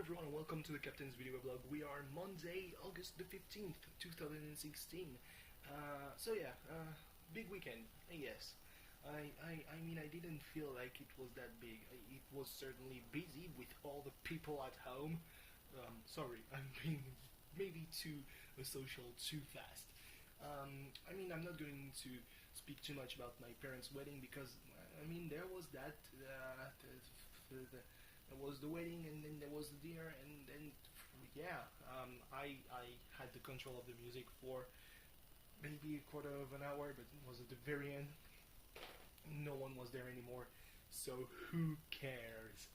everyone and welcome to the Captain's Video Weblog. We are Monday, August the 15th, 2016. Big weekend, yes. I mean, I didn't feel like it was that big. It was certainly busy with all the people at home. Sorry, I'm being maybe too social too fast. I mean, I'm not going to speak too much about my parents' wedding because, I mean, there was that, there was the wedding, and then there was the dinner, and then I had the control of the music for maybe a quarter of an hour, but it was at the very end. No one was there anymore, so who cares?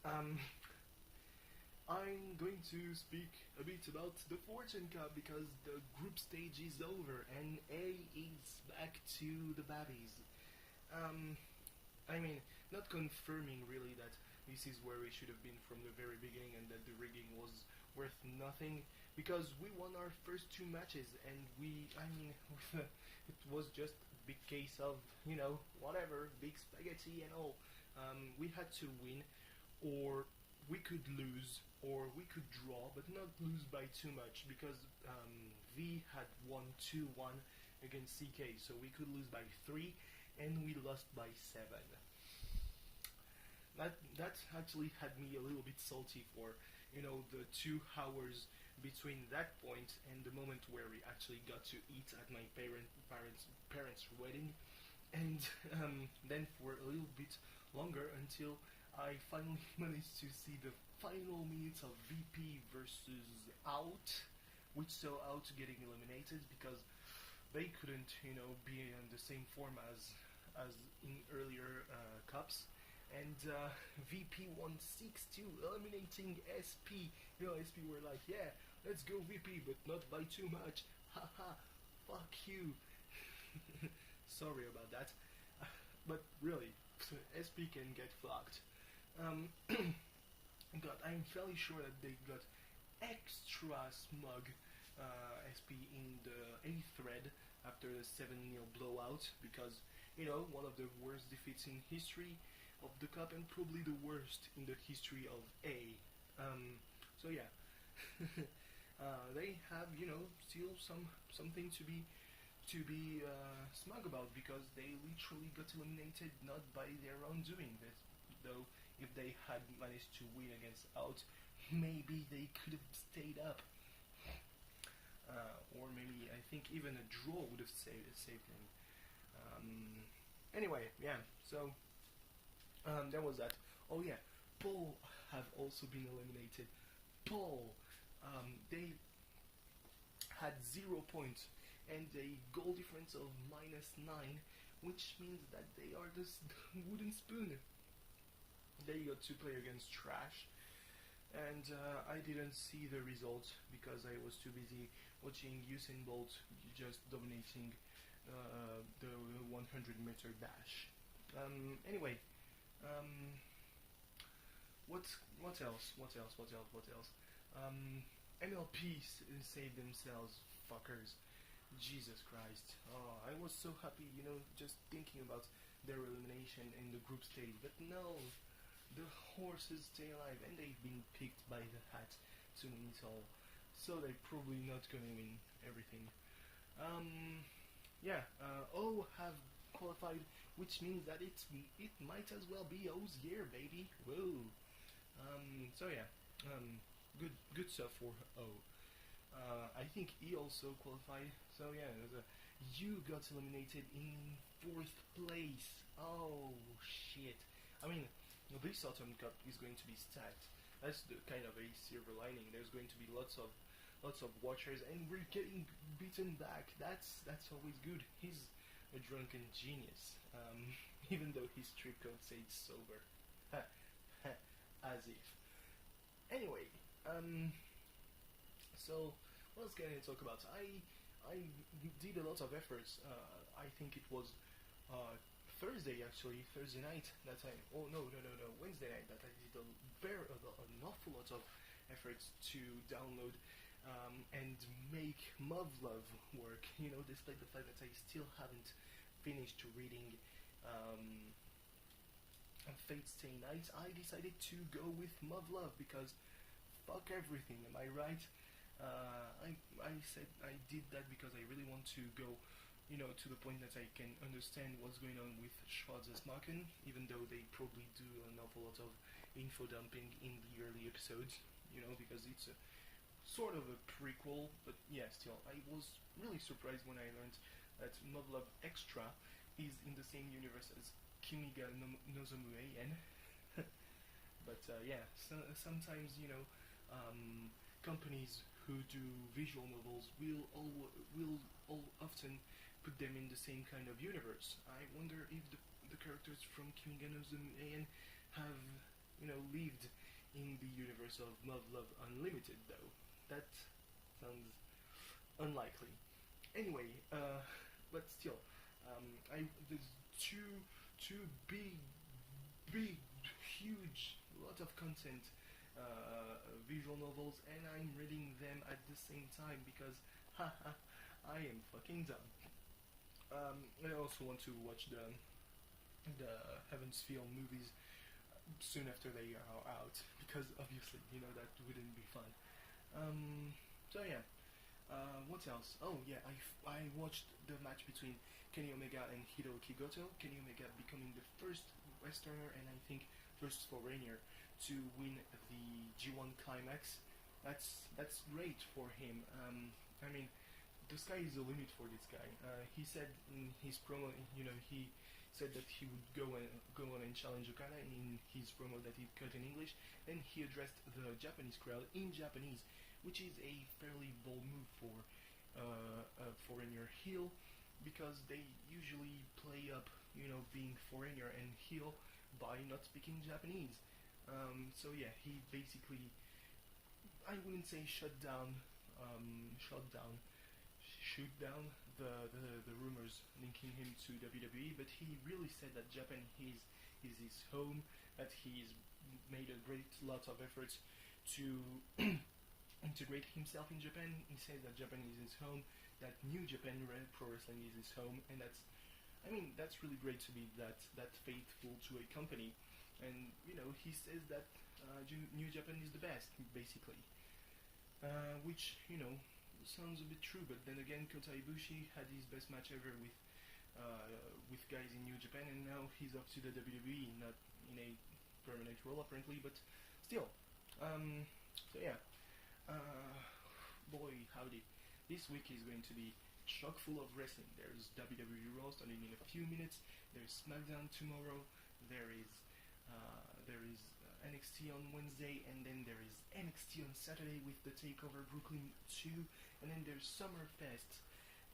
I'm going to speak a bit about the Fortune Cup because the group stage is over and A is back to the babbies. I mean, not confirming really that this is where we should have been from the very beginning and that the rigging was worth nothing, because we won our first two matches and it was just a big case of, whatever, big spaghetti and all. We had to win, or we could lose, or we could draw, but not lose by too much, because V had won 2-1 against CK, so we could lose by 3 and we lost by 7. That actually had me a little bit salty for, the 2 hours between that point and the moment where we actually got to eat at my parents' wedding, and then for a little bit longer until I finally managed to see the final minutes of VP versus Out, which saw Out getting eliminated because they couldn't, be in the same form as in earlier cups. And VP won 6-2, eliminating SP. SP were like, yeah, let's go VP, but not by too much. Haha, fuck you. Sorry about that. But really, SP can get fucked. I'm fairly sure that they got extra smug SP in the 8th thread after the 7-0 blowout, because, one of the worst defeats in history of the cup and probably the worst in the history of A. They have, still something to be smug about, because they literally got eliminated not by their own doing. Though if they had managed to win against Out, maybe they could have stayed up, or maybe I think even a draw would have saved them. Anyway, yeah. So there was that. Oh yeah, Paul have also been eliminated. Paul, they had 0 points and a goal difference of -9, which means that they are the wooden spoon. They got to play against trash, and I didn't see the result because I was too busy watching Usain Bolt just dominating the 100-meter dash. Anyway, what else? MLP saved themselves, fuckers. Jesus Christ. Oh, I was so happy, just thinking about their elimination in the group stage, but no, the horses stay alive, and they've been picked by the hat to win it all, so they're probably not gonna win everything. O have qualified, which means that it might as well be O's year, baby. Whoa. Good stuff for O. I think E also qualified, so yeah, U got eliminated in 4th place. Oh shit. I mean, this Autumn Cup is going to be stacked. That's the kind of a silver lining. There's going to be lots of watchers, and we're getting beaten back. That's always good. He's a drunken genius, even though his trip code says sober. As if. Anyway, so what else can I talk about? I did a lot of efforts. I think it was Thursday night that Wednesday night that I did an awful lot of efforts to download and make Muv-Love work, despite the fact that I still haven't finished reading Fate Stay Night. I decided to go with Muv-Love because fuck everything. Am I right? I said I did that because I really want to go, to the point that I can understand what's going on with Schwarzesmachen, even though they probably do an awful lot of info dumping in the early episodes, because it's a sort of a prequel, but yeah, still, I was really surprised when I learned that Modlove Extra is in the same universe as Kimiga Nozomu Eien. But yeah, sometimes companies who do visual novels will often put them in the same kind of universe. I wonder if the characters from Kimiga Nozomu Eien have lived in the universe of Love Unlimited, though. That sounds unlikely. Anyway, but still, there's two big, huge, lot of content visual novels, and I'm reading them at the same time because, haha, I am fucking dumb. I also want to watch the Heaven's Feel movies soon after they are out, because obviously, that wouldn't be fun. So yeah, what else? Oh yeah, I watched the match between Kenny Omega and Hiroki Goto. Kenny Omega becoming the first Westerner and I think first foreigner to win the G1 Climax. That's great for him. I mean, the sky is the limit for this guy. He said in his promo, he said that he would go on and challenge Okada in his promo that he cut in English, and he addressed the Japanese crowd in Japanese, which is a fairly bold move for a foreigner heel, because they usually play up, being foreigner and heel by not speaking Japanese. So yeah, he basically, I wouldn't say shoot down the rumors linking him to WWE, but he really said that Japan is his home, that he's made a great lot of efforts to integrate himself in Japan. He says that Japan is his home, that New Japan Pro Wrestling is his home, and that's really great to be that faithful to a company. And he says that New Japan is the best, basically, which sounds a bit true. But then again, Kota Ibushi had his best match ever with guys in New Japan, and now he's off to the WWE, not in a permanent role apparently, but still. So yeah, boy howdy, this week is going to be chock full of wrestling. There's WWE Raw starting in a few minutes. There's SmackDown tomorrow. There is NXT on Wednesday, and then there is NXT on Saturday with the Takeover Brooklyn 2, and then there's Summerfest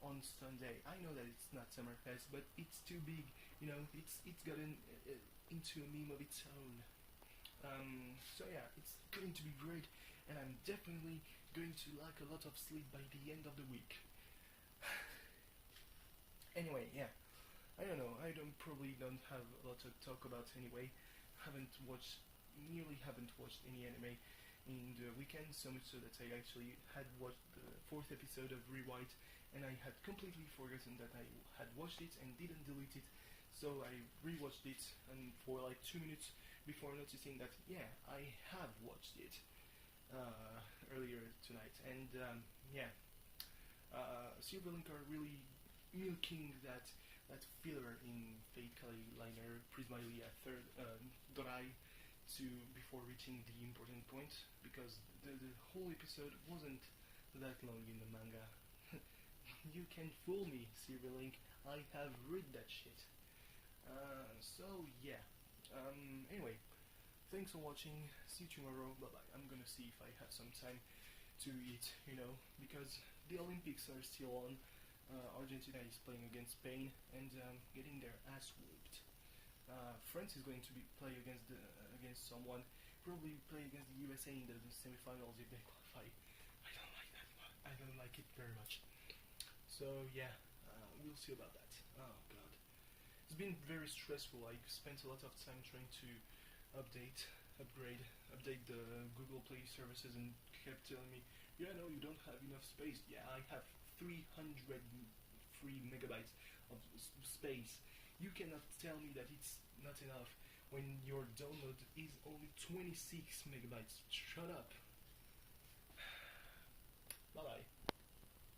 on Sunday. I know that it's not Summerfest, but it's too big. It's gotten into a meme of its own. So yeah, it's going to be great, and I'm definitely going to lack a lot of sleep by the end of the week. Anyway, yeah, I don't know. I probably don't have a lot to talk about anyway. Haven't watched any anime in the weekend, so much so that I actually had watched the 4th episode of Rewrite, and I had completely forgotten that I had watched it and didn't delete it. So I rewatched it, and for like 2 minutes before noticing that I have watched it earlier tonight. And Silverlink are really milking that filler in Fate Kali Liner Prismalia Dorai before reaching the important point, because the whole episode wasn't that long in the manga. You can fool me, Silverlink. I have read that shit. So yeah. Anyway, thanks for watching. See you tomorrow. Bye bye. I'm gonna see if I have some time to eat, because the Olympics are still on. Argentina is playing against Spain and getting their ass whooped. France is going to play against someone, probably play against the USA in the semifinals if they qualify. I don't like that. I don't like it very much. So yeah, we'll see about that. Oh god, it's been very stressful. I spent a lot of time trying to update the Google Play services, and kept telling me, no, you don't have enough space. Yeah, I have 300 free megabytes of space. You cannot tell me that it's not enough when your download is only 26 megabytes. Shut up.